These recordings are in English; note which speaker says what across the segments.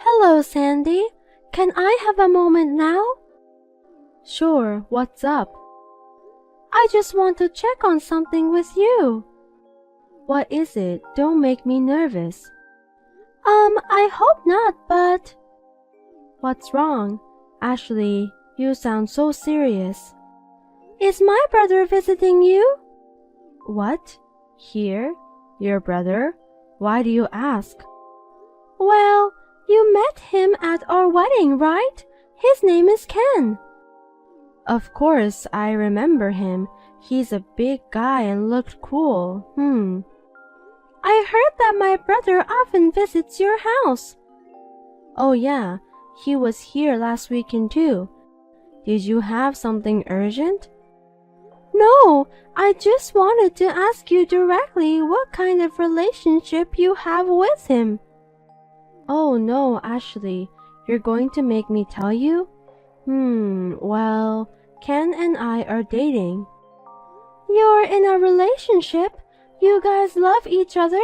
Speaker 1: Hello, Sandy. Can I have a moment now?
Speaker 2: Sure, what's up?
Speaker 1: I just want to check on something with you.
Speaker 2: What is it? Don't make me nervous.
Speaker 1: I hope not, but...
Speaker 2: What's wrong? Ashley, you sound so serious.
Speaker 1: Is my brother visiting you?
Speaker 2: What? Here? Your brother? Why do you ask?
Speaker 1: Well, you met him at our wedding, right? His name is Ken.
Speaker 2: Of course, I remember him. He's a big guy and looked cool.
Speaker 1: I heard that my brother often visits your house.
Speaker 2: Oh yeah, he was here last weekend too. Did you have something urgent?
Speaker 1: No, I just wanted to ask you directly what kind of relationship you have with him.
Speaker 2: Oh no, Ashley, you're going to make me tell you? Well, Ken and I are dating.
Speaker 1: You're in a relationship? You guys love each other?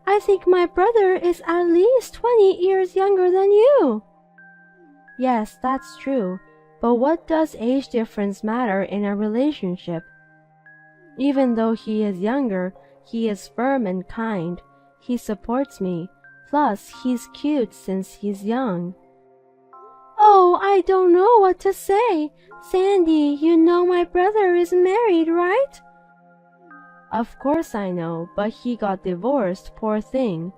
Speaker 1: I think my brother is at least 20 years younger than you.
Speaker 2: Yes, that's true. But what does age difference matter in a relationship? Even though he is younger, he is firm and kind. He supports me. Plus, he's cute since he's young.
Speaker 1: Oh, I don't know what to say. Sandy, you know my brother is married, right?
Speaker 2: Of course I know, but he got divorced, poor thing.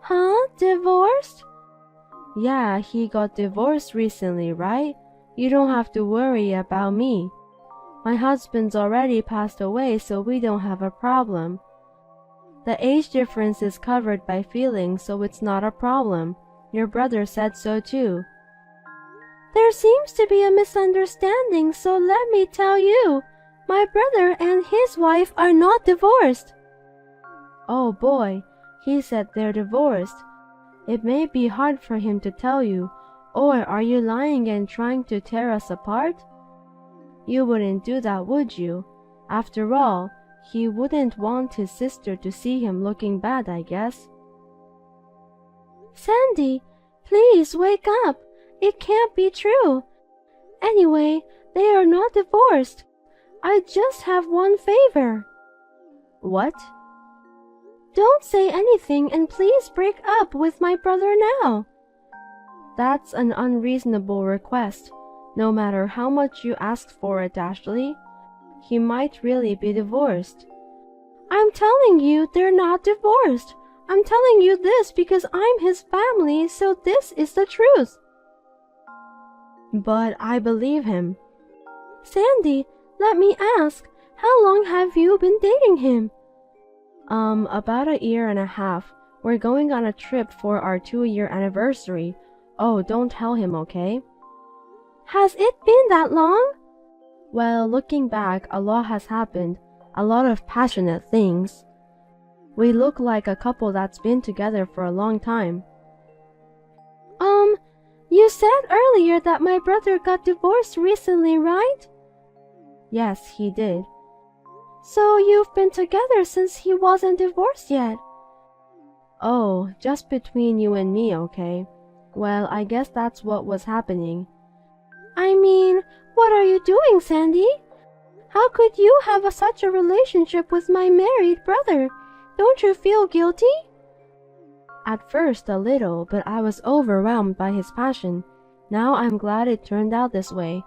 Speaker 1: Huh? Divorced?
Speaker 2: Yeah, he got divorced recently, right? You don't have to worry about me. My husband's already passed away, so we don't have a problem. The age difference is covered by feelings, so it's not a problem. Your brother said so too.
Speaker 1: There seems to be a misunderstanding, so let me tell you. My brother and his wife are not divorced.
Speaker 2: Oh boy, he said they're divorced. It may be hard for him to tell you, or are you lying and trying to tear us apart? You wouldn't do that, would you? After all, he wouldn't want his sister to see him looking bad, I guess.
Speaker 1: Sandy, please wake up. It can't be true. Anyway, they are not divorced. I just have one favor.
Speaker 2: What?
Speaker 1: Don't say anything and please break up with my brother now.
Speaker 2: That's an unreasonable request, no matter how much you ask for it, Ashley. He might really be divorced.
Speaker 1: I'm telling you they're not divorced. I'm telling you this because I'm his family, so this is the truth.
Speaker 2: But I believe him.
Speaker 1: Sandy, let me ask, how long have you been dating him?
Speaker 2: About a year and a half. We're going on a trip for our 2-year anniversary. Oh, don't tell him, okay?
Speaker 1: Has it been that long?
Speaker 2: Well, looking back, a lot has happened. A lot of passionate things. We look like a couple that's been together for a long time.
Speaker 1: You said earlier that my brother got divorced recently, right?
Speaker 2: Yes, he did.
Speaker 1: So you've been together since he wasn't divorced yet?
Speaker 2: Oh, just between you and me, okay? Well, I guess that's what was happening.
Speaker 1: I mean, what are you doing, Sandy? How could you have such a relationship with my married brother? Don't you feel guilty?
Speaker 2: At first a little, but I was overwhelmed by his passion. Now I'm glad it turned out this way.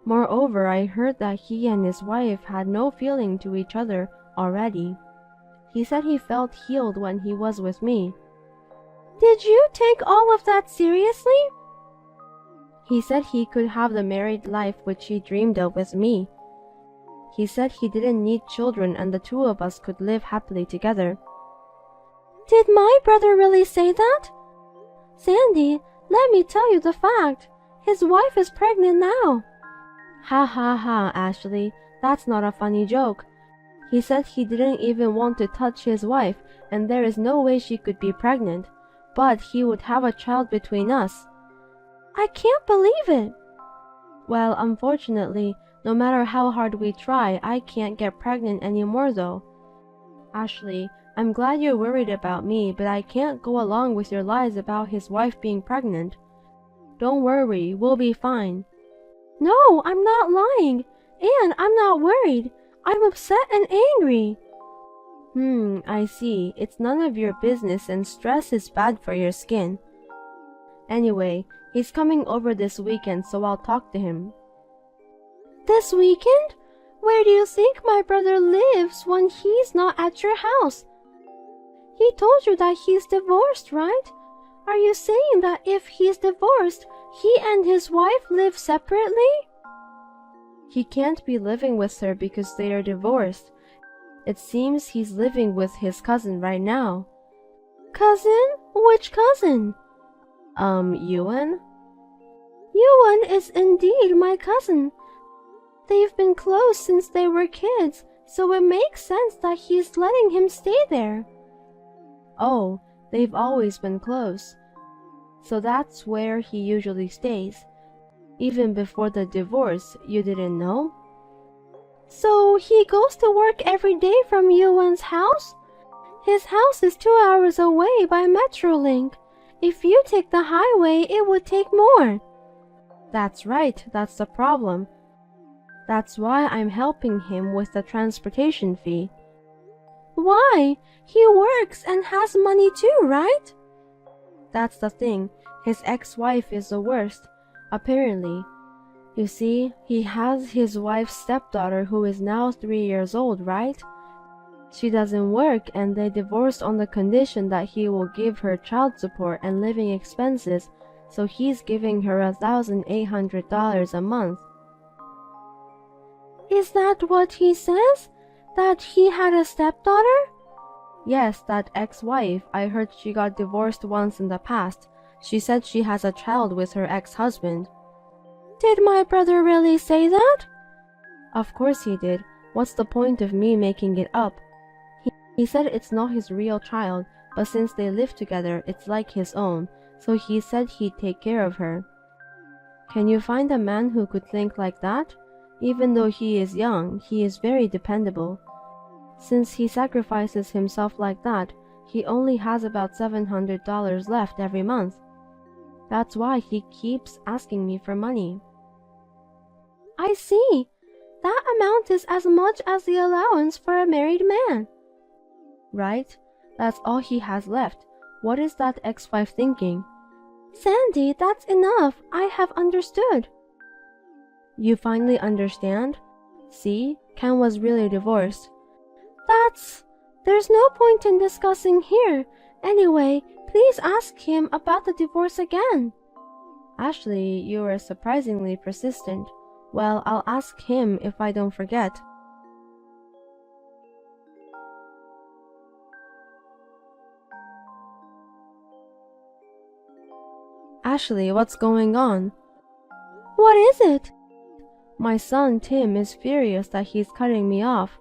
Speaker 2: Moreover, I heard that he and his wife had no feeling to each other already. He said he felt healed when he was with me.
Speaker 1: Did you take all of that seriously?
Speaker 2: He said he could have the married life which he dreamed of with me. He said he didn't need children and the two of us could live happily together.
Speaker 1: Did my brother really say that? Sandy, let me tell you the fact. His wife is pregnant now.
Speaker 2: Ha ha ha, Ashley, that's not a funny joke. He said he didn't even want to touch his wife and there is no way she could be pregnant, but he would have a child between us.
Speaker 1: I can't believe it.
Speaker 2: Well, unfortunately, no matter how hard we try, I can't get pregnant anymore though. Ashley, I'm glad you're worried about me, but I can't go along with your lies about his wife being pregnant. Don't worry, we'll be fine.
Speaker 1: No, I'm not lying, and I'm not worried. I'm upset and angry.
Speaker 2: I see. It's none of your business and stress is bad for your skin. Anyway, he's coming over this weekend, so I'll talk to him.
Speaker 1: This weekend? Where do you think my brother lives when he's not at your house? He told you that he's divorced, right? Are you saying that if he's divorced, he and his wife live separately?
Speaker 2: He can't be living with her because they are divorced. It seems he's living with his cousin right now.
Speaker 1: Cousin? Which cousin?
Speaker 2: Yuan?
Speaker 1: Yuan is indeed my cousin. They've been close since they were kids, so it makes sense that he's letting him stay there.
Speaker 2: Oh, they've always been close. So that's where he usually stays. Even before the divorce, you didn't know?
Speaker 1: So he goes to work every day from Yuan's house? His house is 2 hours away by Metrolink. If you take the highway, it would take more.
Speaker 2: That's right, that's the problem. That's why I'm helping him with the transportation fee.
Speaker 1: Why? He works and has money too, right?
Speaker 2: That's the thing. His ex-wife is the worst, apparently. You see, he has his wife's stepdaughter who is now 3 years old, right? She doesn't work and they divorced on the condition that he will give her child support and living expenses, so he's giving her $1,800 a month.
Speaker 1: Is that what he says? That he had a stepdaughter?
Speaker 2: Yes, that ex-wife. I heard she got divorced once in the past. She said she has a child with her ex-husband.
Speaker 1: Did my brother really say that?
Speaker 2: Of course he did. What's the point of me making it up? He said it's not his real child, but since they live together, it's like his own, so he said he'd take care of her. Can you find a man who could think like that? Even though he is young, he is very dependable. Since he sacrifices himself like that, he only has about $700 left every month. That's why he keeps asking me for money.
Speaker 1: I see. That amount is as much as the allowance for a married man.
Speaker 2: Right? That's all he has left. What is that ex-wife thinking?
Speaker 1: Sandy, that's enough. I have understood.
Speaker 2: You finally understand? See, Ken was really divorced.
Speaker 1: There's no point in discussing here. Anyway, please ask him about the divorce again.
Speaker 2: Ashley, you are surprisingly persistent. Well, I'll ask him if I don't forget. Ashley, what's going on?
Speaker 1: What is it?
Speaker 2: My son Tim is furious that he's cutting me off.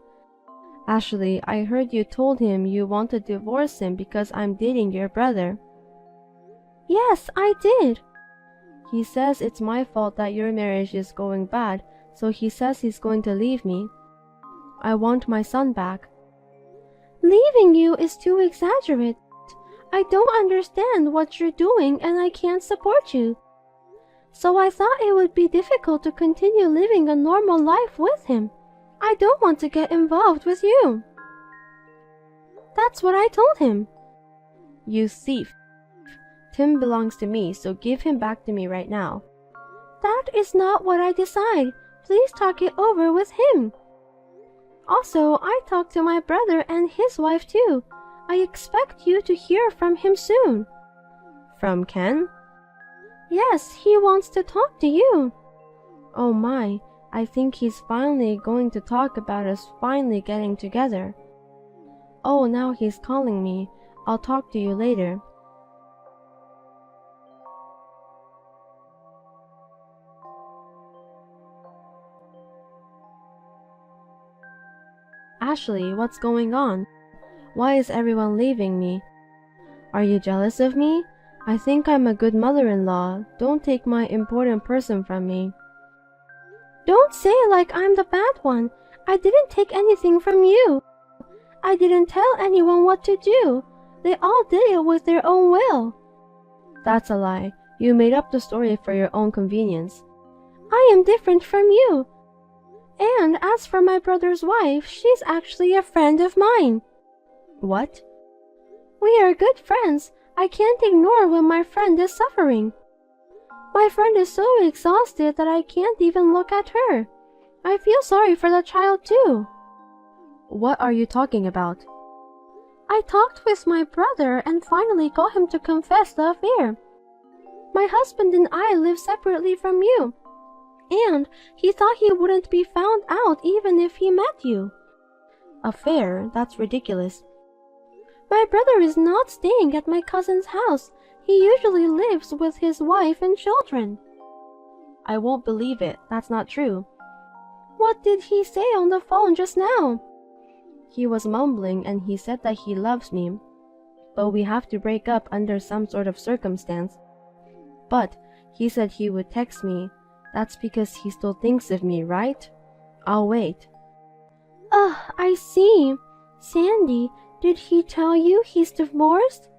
Speaker 2: Ashley, I heard you told him you want to divorce him because I'm dating your brother.
Speaker 1: Yes, I did.
Speaker 2: He says it's my fault that your marriage is going bad, so he says he's going to leave me. I want my son back.
Speaker 1: Leaving you is too exaggerate. I don't understand what you're doing and I can't support you. So I thought it would be difficult to continue living a normal life with him. I don't want to get involved with you. That's what I told him.
Speaker 2: You thief. Tim belongs to me, so give him back to me right now.
Speaker 1: That is not what I decide. Please talk it over with him. Also, I talked to my brother and his wife too. I expect you to hear from him soon.
Speaker 2: From Ken?
Speaker 1: Yes, he wants to talk to you.
Speaker 2: Oh my, I think he's finally going to talk about us finally getting together. Oh, now he's calling me. I'll talk to you later. Ashley, what's going on? Why is everyone leaving me? Are you jealous of me? I think I'm a good mother-in-law. Don't take my important person from me.
Speaker 1: Don't say like I'm the bad one. I didn't take anything from you. I didn't tell anyone what to do. They all did it with their own will.
Speaker 2: That's a lie. You made up the story for your own convenience.
Speaker 1: I am different from you. And as for my brother's wife, she's actually a friend of mine.
Speaker 2: What?
Speaker 1: We are good friends. I can't ignore when my friend is suffering. My friend is so exhausted that I can't even look at her. I feel sorry for the child too.
Speaker 2: What are you talking about?
Speaker 1: I talked with my brother and finally got him to confess the affair. My husband and I live separately from you, and he thought he wouldn't be found out even if he met you.
Speaker 2: Affair? That's ridiculous.
Speaker 1: My brother is not staying at my cousin's house. He usually lives with his wife and children.
Speaker 2: I won't believe it. That's not true.
Speaker 1: What did he say on the phone just now?
Speaker 2: He was mumbling and he said that he loves me, but we have to break up under some sort of circumstance. But he said he would text me. That's because he still thinks of me, right? I'll wait.
Speaker 1: I see. Sandy, did he tell you he's divorced?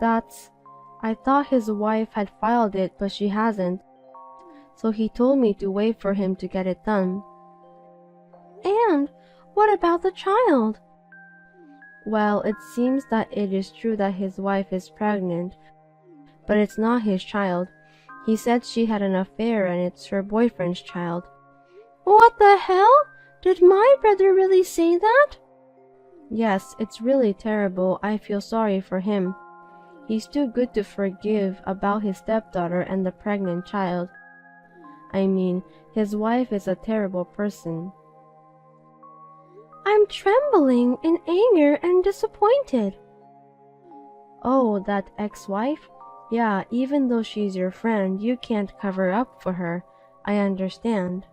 Speaker 2: I thought his wife had filed it, but she hasn't. So he told me to wait for him to get it done.
Speaker 1: And what about the child?
Speaker 2: Well, it seems that it is true that his wife is pregnant, but it's not his child. He said she had an affair and it's her boyfriend's child.
Speaker 1: What the hell? Did my brother really say that?
Speaker 2: Yes, it's really terrible. I feel sorry for him. He's too good to forgive about his stepdaughter and the pregnant child. I mean, his wife is a terrible person.
Speaker 1: I'm trembling in anger and disappointed.
Speaker 2: Oh, that ex-wife? Yeah, even though she's your friend, you can't cover up for her. I understand.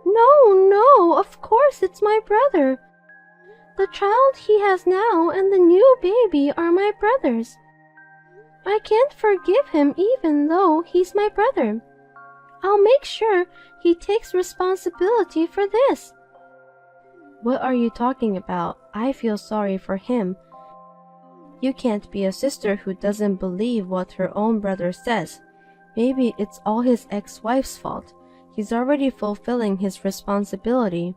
Speaker 1: No, of course it's my brother. The child he has now and the new baby are my brother's. I can't forgive him even though he's my brother. I'll make sure he takes responsibility for this.
Speaker 2: What are you talking about? I feel sorry for him. You can't be a sister who doesn't believe what her own brother says. Maybe it's all his ex-wife's fault. He's already fulfilling his responsibility.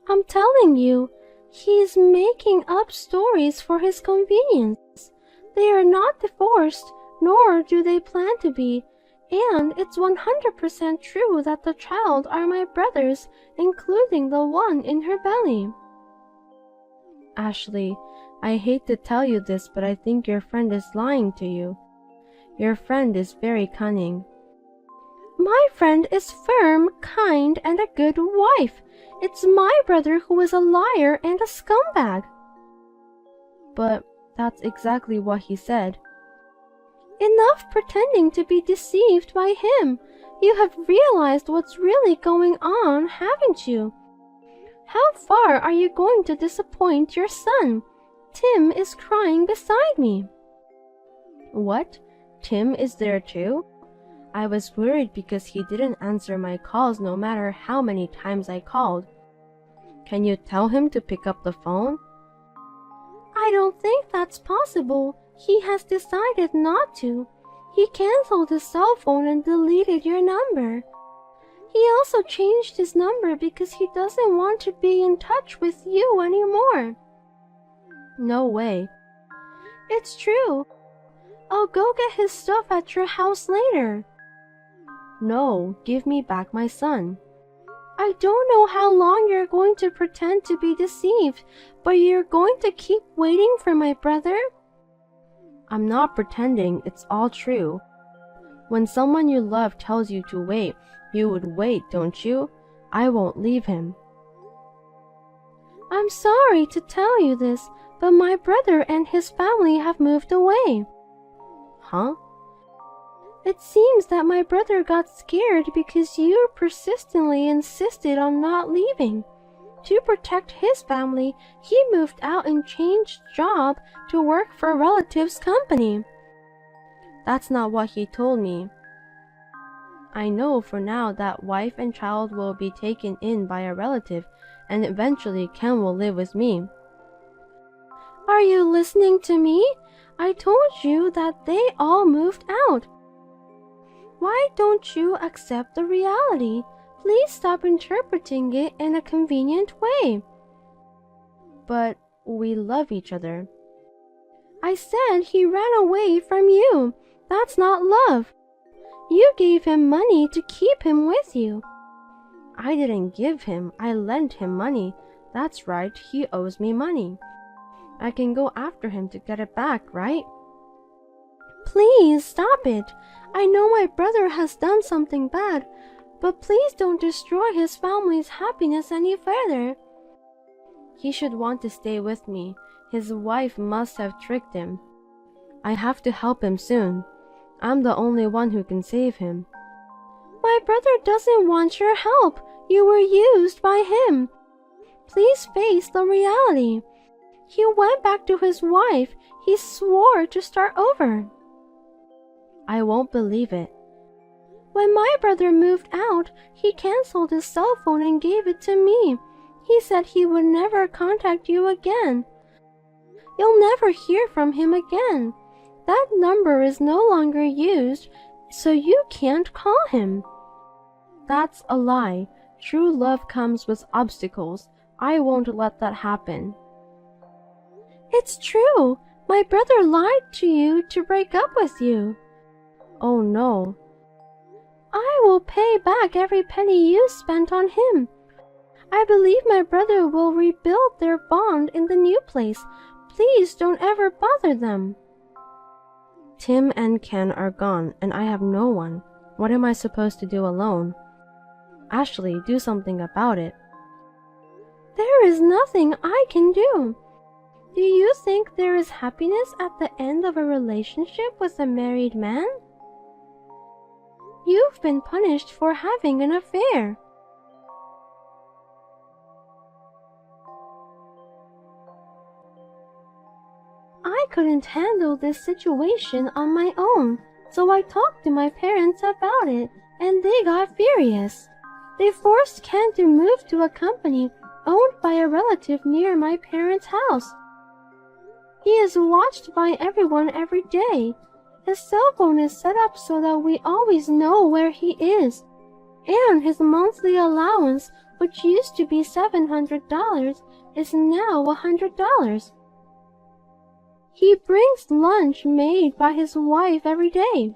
Speaker 1: I'm telling you, he's making up stories for his convenience. They are not divorced, nor do they plan to be, and it's 100% true that the child are my brothers, including the one in her belly.
Speaker 2: Ashley, I hate to tell you this, but I think your friend is lying to you. Your friend is very cunning.
Speaker 1: My friend is firm, kind, and a good wife. It's my brother who is a liar and a scumbag.
Speaker 2: But that's exactly what he said.
Speaker 1: Enough pretending to be deceived by him. You have realized what's really going on, haven't you? How far are you going to disappoint your son? Tim is crying beside me.
Speaker 2: What? Tim is there too? I was worried because he didn't answer my calls no matter how many times I called. Can you tell him to pick up the phone?
Speaker 1: I don't think that's possible. He has decided not to. He canceled his cell phone and deleted your number. He also changed his number because he doesn't want to be in touch with you anymore.
Speaker 2: No way.
Speaker 1: It's true. I'll go get his stuff at your house later.
Speaker 2: No, give me back my son.
Speaker 1: I don't know how long you're going to pretend to be deceived, but you're going to keep waiting for my brother?
Speaker 2: I'm not pretending, it's all true. When someone you love tells you to wait, you would wait, don't you? I won't leave him.
Speaker 1: I'm sorry to tell you this, but my brother and his family have moved away.
Speaker 2: Huh?
Speaker 1: It seems that my brother got scared because you persistently insisted on not leaving. To protect his family, he moved out and changed job to work for a relative's company.
Speaker 2: That's not what he told me. I know for now that wife and child will be taken in by a relative, and eventually Ken will live with me.
Speaker 1: Are you listening to me? I told you that they all moved out. Why don't you accept the reality? Please stop interpreting it in a convenient way.
Speaker 2: But we love each other.
Speaker 1: I said he ran away from you. That's not love. You gave him money to keep him with you.
Speaker 2: I didn't give him, I lent him money. That's right, he owes me money. I can go after him to get it back, right?
Speaker 1: Please stop it. I know my brother has done something bad, but please don't destroy his family's happiness any further.
Speaker 2: He should want to stay with me. His wife must have tricked him. I have to help him soon. I'm the only one who can save him.
Speaker 1: My brother doesn't want your help. You were used by him. Please face the reality. He went back to his wife. He swore to start over.
Speaker 2: I won't believe it.
Speaker 1: When my brother moved out, he canceled his cell phone and gave it to me. He said he would never contact you again. You'll never hear from him again. That number is no longer used, so you can't call him.
Speaker 2: That's a lie. True love comes with obstacles. I won't let that happen.
Speaker 1: It's true. My brother lied to you to break up with you.
Speaker 2: Oh no.
Speaker 1: I will pay back every penny you spent on him. I believe my brother will rebuild their bond in the new place. Please don't ever bother them.
Speaker 2: Tim and Ken are gone, and I have no one. What am I supposed to do alone? Ashley, do something about it.
Speaker 1: There is nothing I can do. Do you think there is happiness at the end of a relationship with a married man? You've been punished for having an affair. I couldn't handle this situation on my own, so I talked to my parents about it, and they got furious. They forced Ken to move to a company owned by a relative near my parents' house. He is watched by everyone every day. His cell phone is set up so that we always know where he is. And his monthly allowance, which used to be $700, is now $100. He brings lunch made by his wife every day.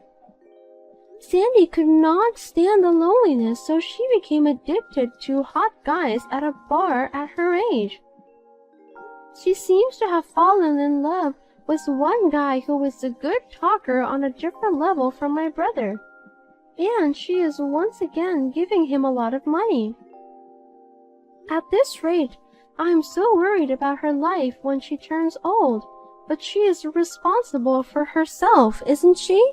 Speaker 1: Sandy could not stand the loneliness, so she became addicted to hot guys at a bar at her age. She seems to have fallen in love with one guy who was a good talker on a different level from my brother, and she is once again giving him a lot of money. At this rate, I am so worried about her life when she turns old, but she is responsible for herself, isn't she?